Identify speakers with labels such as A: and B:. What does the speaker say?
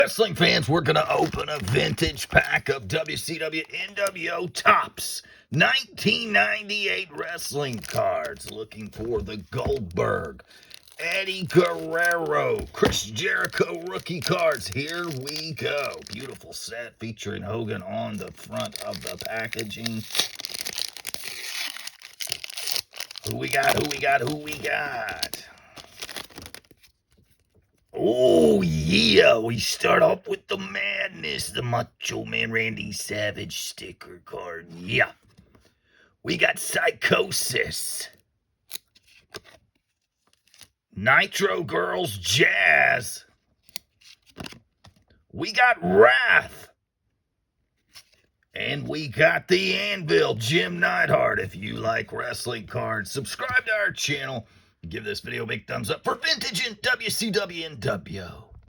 A: Wrestling fans, we're going to open a vintage pack of WCW nWo Topps 1998 wrestling cards. Looking for the Goldberg Eddie Guerrero Chris Jericho rookie cards. Here we go. Beautiful set featuring Hogan on the front of the packaging. Who we got? Oh, yeah, we start off with the madness, the Macho Man Randy Savage sticker card. Yeah. We got Psychosis. Nitro Girls Jazz. We got Wrath. And we got the Anvil, Jim Neidhart. If you like wrestling cards, subscribe to our channel. Give this video a big thumbs up for vintage and WCW and nWo.